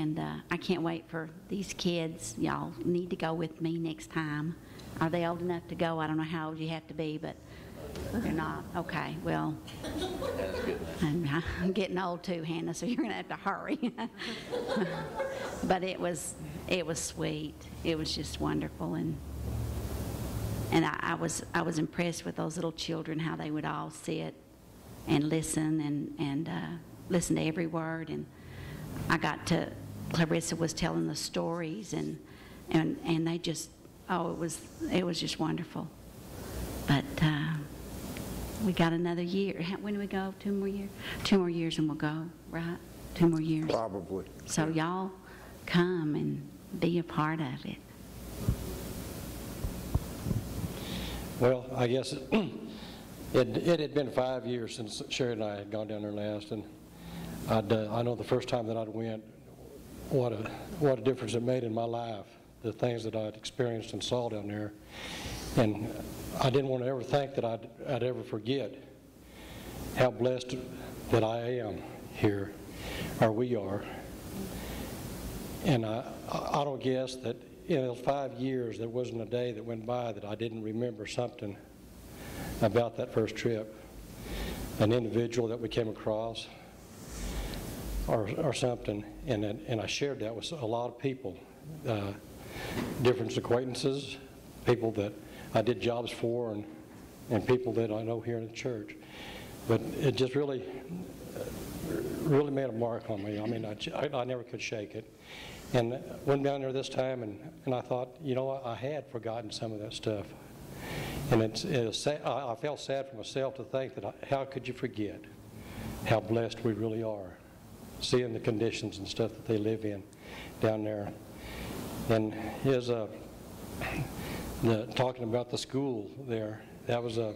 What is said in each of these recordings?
And I can't wait for these kids. Y'all need to go with me next time. Are they old enough to go? I don't know how old you have to be, but they're not. Okay, well, I'm getting old too, Hannah, so you're going to have to hurry. But it was sweet. It was just wonderful, and I was impressed with those little children, how they would all sit and listen and listen to every word. And I got to, Clarissa was telling the stories, and they just, oh, it was just wonderful. But we got another year. When do we go? 2 more years? 2 more years and we'll go, right? 2 more years. Probably. So y'all come and be a part of it. Well, I guess it had been 5 years since Sherry and I had gone down there last, and I know the first time that I went, what a difference it made in my life, the things that I'd experienced and saw down there. And I didn't want to ever think that I'd ever forget how blessed that I am here, or we are. And I don't guess that in those 5 years there wasn't a day that went by that I didn't remember something about that first trip, an individual that we came across, or something, and I shared that with a lot of people, different acquaintances, people that I did jobs for, and people that I know here in the church. But it just really made a mark on me. I mean, I never could shake it. And went down there this time, and I thought, you know, I had forgotten some of that stuff. And I felt sad for myself to think that how could you forget how blessed we really are, seeing the conditions and stuff that they live in down there. And talking about the school there, that was the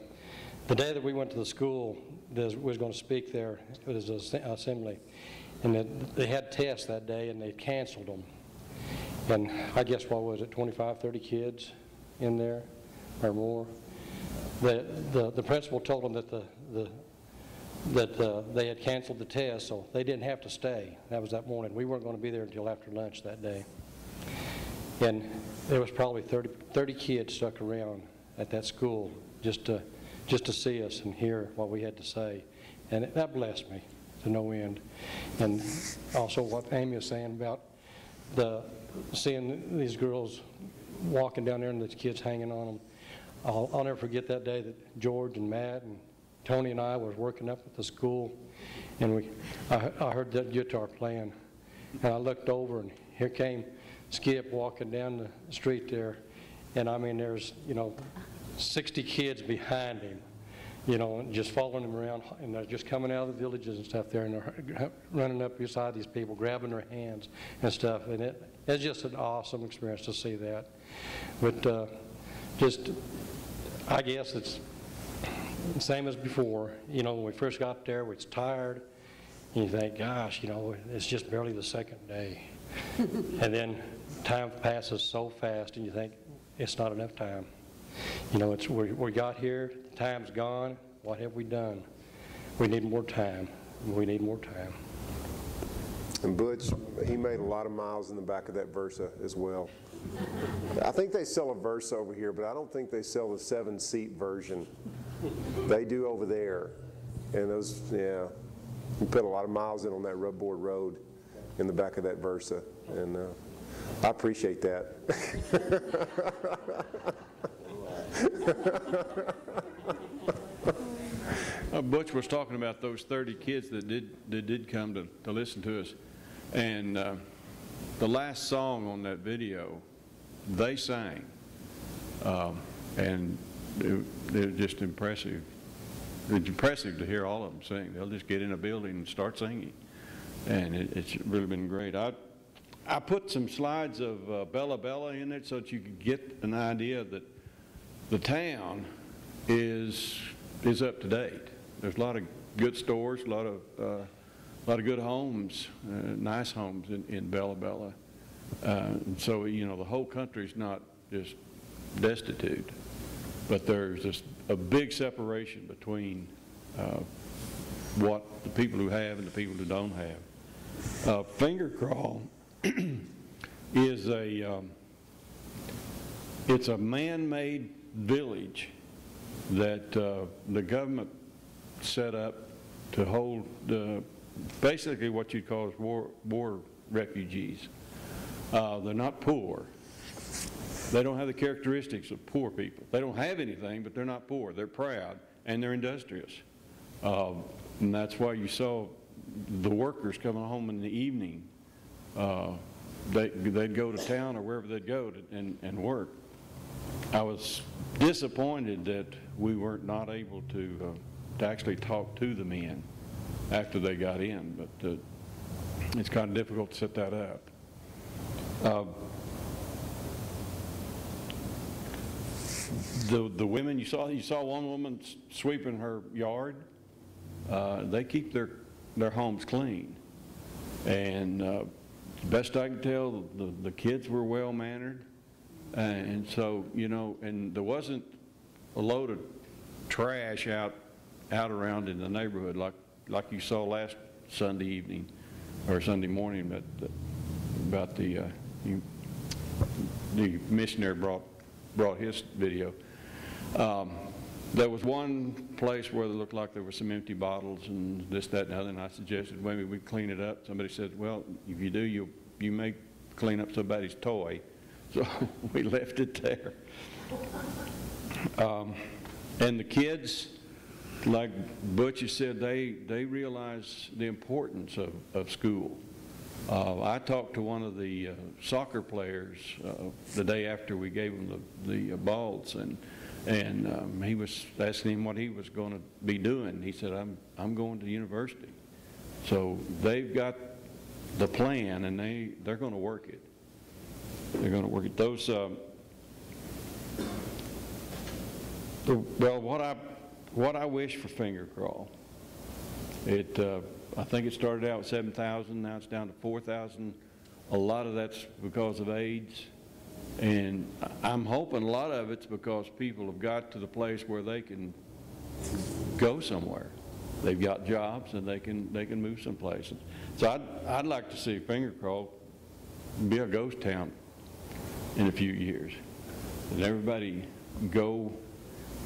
day that we went to the school. Was going to speak there. It was an assembly, and they had tests that day, and they canceled them. And I guess, what was it, 25, 30 kids in there or more. The principal told them that they had canceled the test, so they didn't have to stay. That was that morning. We weren't going to be there until after lunch that day. And there was probably 30 kids stuck around at that school just to see us and hear what we had to say. And that blessed me to no end. And also what Amy was saying about seeing these girls walking down there and the kids hanging on them. I'll never forget that day that George and Matt and Tony and I was working up at the school, and I heard that guitar playing, and I looked over, and here came Skip walking down the street there, and I mean, there's 60 kids behind him, and just following him around, and they're just coming out of the villages and stuff there, and they're running up beside these people, grabbing their hands and stuff, and it's just an awesome experience to see that. But I guess it's the same as before. When we first got there, we was tired, and you think, gosh, it's just barely the second day. And then time passes so fast, and you think, it's not enough time. We got here, the time's gone, what have we done? We need more time. We need more time. And Butch, he made a lot of miles in the back of that Versa as well. I think they sell a Versa over here, but I don't think they sell the 7-seat version. They do over there. And those, yeah, you put a lot of miles in on that rubboard road in the back of that Versa. And I appreciate that. Butch was talking about those 30 kids that did come to listen to us, and the last song on that video, they sang, and it was just impressive. It's impressive to hear all of them sing. They'll just get in a building and start singing, and it's really been great. I put some slides of Bella Bella in it so that you could get an idea that the town is up to date. There's a lot of good stores, a lot of good homes, nice homes in Bella Bella. So the whole country's not just destitute, but there's just a big separation between what the people who have and the people who don't have. Finger Crawl is it's a man-made village that the government set up to hold basically what you'd call as war refugees. They're not poor. They don't have the characteristics of poor people. They don't have anything, but they're not poor. They're proud, and they're industrious. And that's why you saw the workers coming home in the evening. They'd go to town or wherever they'd go and work. I was disappointed that we were not able to actually talk to the men after they got in, but it's kind of difficult to set that up. The women, you saw one woman sweeping her yard. They keep their homes clean, and best I can tell, the kids were well mannered, and so and there wasn't a load of trash out around in the neighborhood like you saw last Sunday evening or Sunday morning about the missionary brought his video. There was one place where it looked like there were some empty bottles and this, that, and the other, and I suggested maybe we clean it up. Somebody said, well, if you do, you may clean up somebody's toy. So we left it there. And the kids, like Butch has said, they realize the importance of school. I talked to one of the soccer players the day after we gave him the balls, and he was asking him what he was going to be doing. He said, I'm going to university. So they've got the plan, and they're going to work it. They're going to work it. Those well, what I wish for Finger Crawl, I think it started out with 7,000. Now it's down to 4,000. A lot of that's because of AIDS. And I'm hoping a lot of it's because people have got to the place where they can go somewhere. They've got jobs and they can move someplace. So I'd like to see Finger Crawl be a ghost town in a few years, and everybody go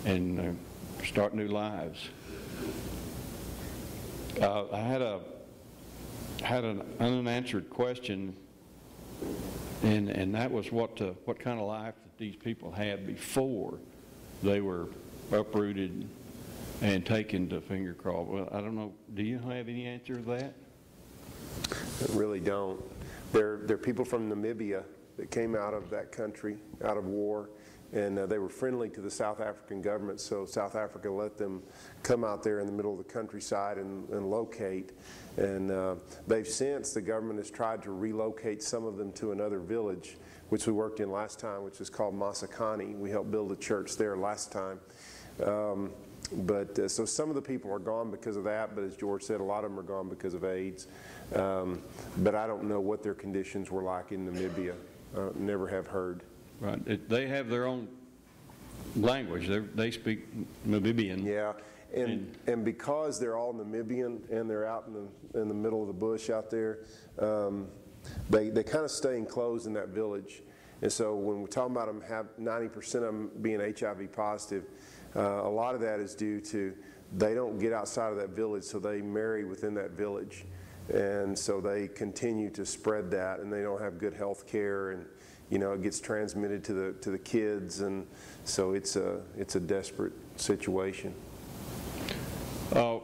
and start new lives. I had an unanswered question. And that was what kind of life that these people had before they were uprooted and taken to Finger Crawl. Well, I don't know. Do you have any answer to that? I really don't. They're people from Namibia that came out of that country, out of war, and they were friendly to the South African government, so South Africa let them come out there in the middle of the countryside and locate. And the government has tried to relocate some of them to another village, which we worked in last time, which is called Masakani. We helped build a church there last time. So some of the people are gone because of that, but as George said, a lot of them are gone because of AIDS. But I don't know what their conditions were like in Namibia. Never have heard. Right. They have their own language. They speak Namibian. Yeah. And because they're all Namibian and they're out in the middle of the bush out there, they kind of stay enclosed in that village. And so when we're talking about them, have 90% of them being HIV positive, a lot of that is due to they don't get outside of that village, so they marry within that village. And so they continue to spread that, and they don't have good health care, and it gets transmitted to the kids, and so it's a desperate situation. Well,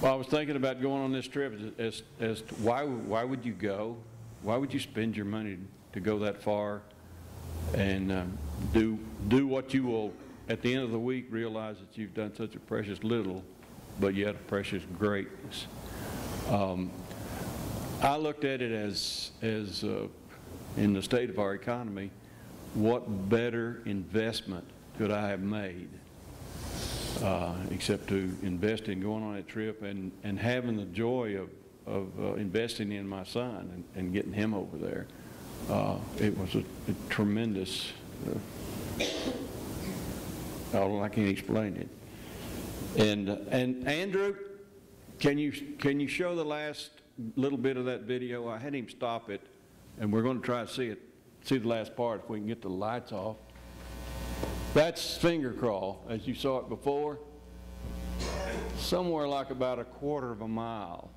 I was thinking about going on this trip as to why would you go? Why would you spend your money to go that far and do what you will at the end of the week realize that you've done such a precious little, but yet a precious greatness? I looked at it as in the state of our economy, what better investment could I have made except to invest in going on a trip and having the joy of investing in my son and getting him over there. It was a tremendous, I can't explain it. And Andrew, can you show the last little bit of that video. I had him stop it, and we're going to try to see the last part if we can get the lights off. That's finger crawl, as you saw it before. Somewhere like about a quarter of a mile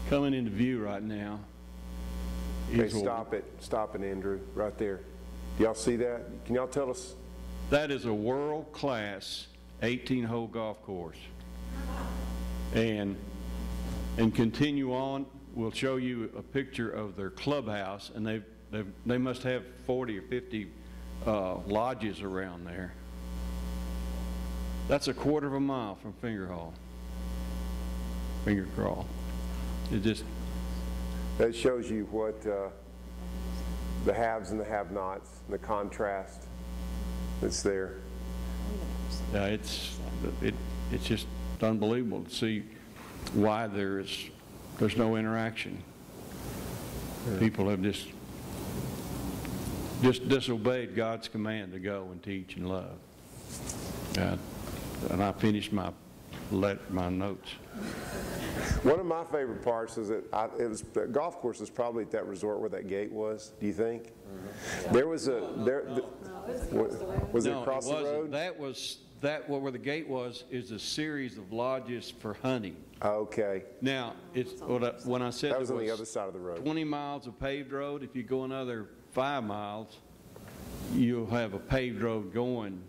coming into view right now. Okay, stop it, Andrew, right there. Do y'all see that? Can y'all tell us? That is a world-class 18-hole golf course. And continue on, we'll show you a picture of their clubhouse, and they must have 40 or 50 lodges around there. That's a quarter of a mile from finger crawl. It just... That shows you what the haves and the have-nots, and the contrast that's there. It's just unbelievable to see why there's no interaction. People have just disobeyed God's command to go and teach and love. And I finished my notes. One of my favorite parts is that the golf course was probably at that resort where that gate was. Do you think? There was was it across the road? Where the gate was is a series of lodges for hunting. Okay. Now, when I said that was on the other side of the road. 20 miles of paved road, if you go another 5 miles, you'll have a paved road going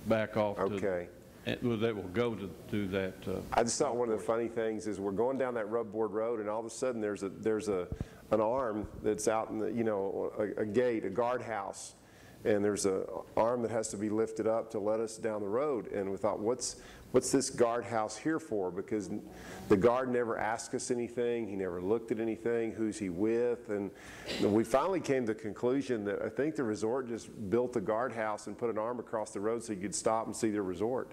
back off okay. That will go to that. I just thought one of the funny things is we're going down that rubboard road, and all of a sudden there's an arm that's out in the a gate, a guardhouse, and there's an arm that has to be lifted up to let us down the road. And we thought, what's this guardhouse here for? Because the guard never asked us anything. He never looked at anything. Who's he with? And we finally came to the conclusion that I think the resort just built a guardhouse and put an arm across the road so you could stop and see their resort.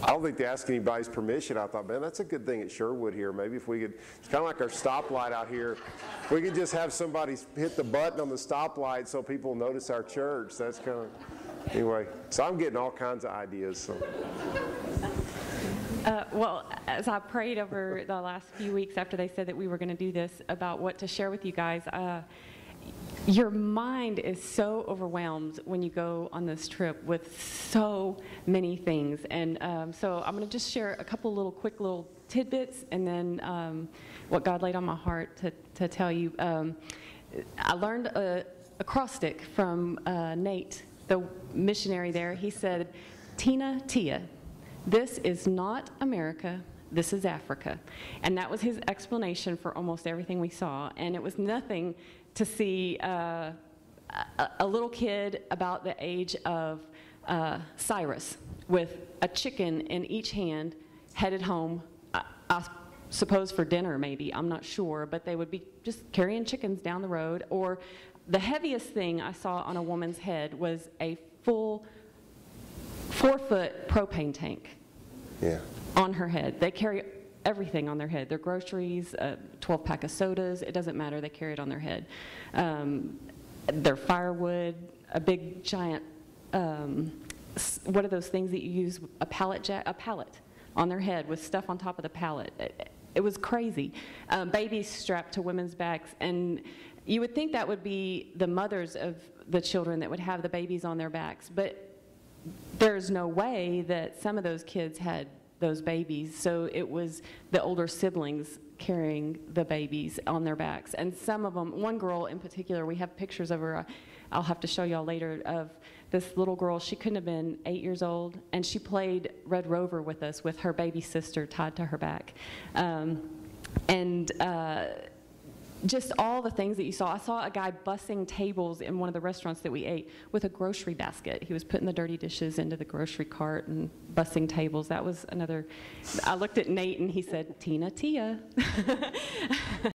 I don't think they asked anybody's permission. I thought, man, that's a good thing at Sherwood here. Maybe if we could, it's kind of like our stoplight out here. We could just have somebody hit the button on the stoplight so people notice our church. That's kind of, anyway. So I'm getting all kinds of ideas. So. Well, as I prayed over the last few weeks after they said that we were going to do this about what to share with you guys, your mind is so overwhelmed when you go on this trip with so many things. And so I'm going to just share a couple quick little tidbits, and then what God laid on my heart to tell you. I learned a acrostic from Nate, the missionary there. He said, "Tina Tia, this is not America, this is Africa." And that was his explanation for almost everything we saw. And it was nothing to see a little kid about the age of Cyrus with a chicken in each hand headed home, I suppose for dinner maybe, I'm not sure, but they would be just carrying chickens down the road. Or the heaviest thing I saw on a woman's head was a full 4-foot propane tank on her head. They carry everything on their head. Their groceries, 12-pack of sodas, it doesn't matter, they carry it on their head. Their firewood, a big giant, what are those things that you use, a pallet on their head with stuff on top of the pallet. It was crazy. Babies strapped to women's backs, and you would think that would be the mothers of the children that would have the babies on their backs, but there's no way that some of those kids had those babies, so it was the older siblings carrying the babies on their backs. And some of them, one girl in particular, we have pictures of her, I'll have to show y'all later, of this little girl. She couldn't have been 8 years old, and she played Red Rover with us with her baby sister tied to her back. Just all the things that you saw. I saw a guy bussing tables in one of the restaurants that we ate with a grocery basket. He was putting the dirty dishes into the grocery cart and bussing tables. That was another. I looked at Nate and he said, "Tina Tia."